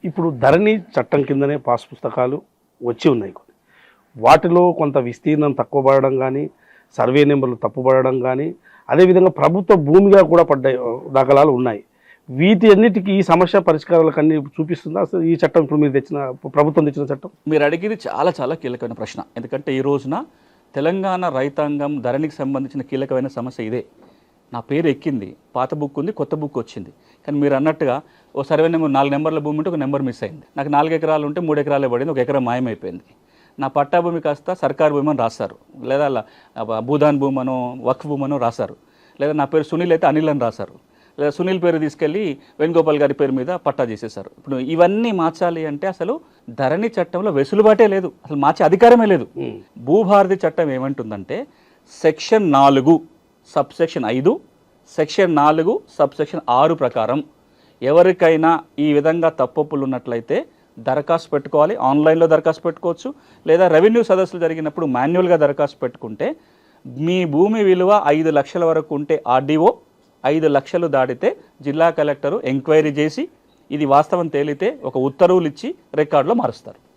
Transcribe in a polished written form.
ఇప్పుడు ధరణి చట్టం కిందనే పాస్ పుస్తకాలు వచ్చి ఉన్నాయి కొన్ని. వాటిలో కొంత విస్తీర్ణం తక్కువ పడడం కానీ, సర్వే నెంబర్లు తప్పుపడడం కానీ, అదేవిధంగా ప్రభుత్వ భూమిగా కూడా పడ్డ దాఖలాలు ఉన్నాయి. వీటి అన్నిటికీ ఈ సమస్య పరిష్కారాలకు అన్ని చూపిస్తుందా అసలు ఈ చట్టం? ఇప్పుడు మీరు తెచ్చిన ప్రభుత్వం తెచ్చిన చట్టం మీరు అడిగేది చాలా చాలా కీలకమైన ప్రశ్న. ఎందుకంటే ఈ రోజున తెలంగాణ రైతాంగం ధరణికి సంబంధించిన కీలకమైన సమస్య ఇదే. నా పేరు ఎక్కింది, పాత బుక్ ఉంది, కొత్త బుక్ వచ్చింది. కానీ మీరు అన్నట్టుగా ఓ సర్వే నెంబర్ 4 నెంబర్ల భూమి ఉంటే ఒక నెంబర్ మిస్ అయింది. నాకు 4 ఎకరాలు ఉంటే 3 ఎకరాలే పడింది, 1 ఎకరం మాయమైపోయింది. నా పట్టా భూమి కాస్త సర్కారు భూమి అని రాస్తారు, లేదా భూదాన్ భూమనో వక్ఫ్ భూమనో రాశారు, లేదా నా పేరు సునీల్ అయితే అనిల్ అని రాశారు, లేదా సునీల్ పేరు తీసుకెళ్ళి వేణుగోపాల్ గారి పేరు మీద పట్టా చేసేశారు. ఇప్పుడు ఇవన్నీ మార్చాలి అంటే అసలు ధరణి చట్టంలో వెసులుబాటే లేదు, అసలు మార్చే అధికారమే లేదు. భూభారతి చట్టం ఏమంటుందంటే సెక్షన్ 4 సబ్సెక్షన్ 5, సెక్షన్ 4 సబ్సెక్షన్ 6 ప్రకారం ఎవరికైనా ఈ విధంగా తప్పొప్పులు ఉన్నట్లయితే దరఖాస్తు పెట్టుకోవాలి. ఆన్లైన్లో దరఖాస్తు పెట్టుకోవచ్చు, లేదా రెవెన్యూ సదస్సులు జరిగినప్పుడు మాన్యువల్గా దరఖాస్తు పెట్టుకుంటే మీ భూమి విలువ 5 లక్షల వరకు ఉంటే ఆర్డీఓ, 5 లక్షలు దాటితే జిల్లా కలెక్టరు ఎంక్వైరీ చేసి ఇది వాస్తవం తేలితే ఒక ఉత్తర్వులు ఇచ్చి రికార్డులో మారుస్తారు.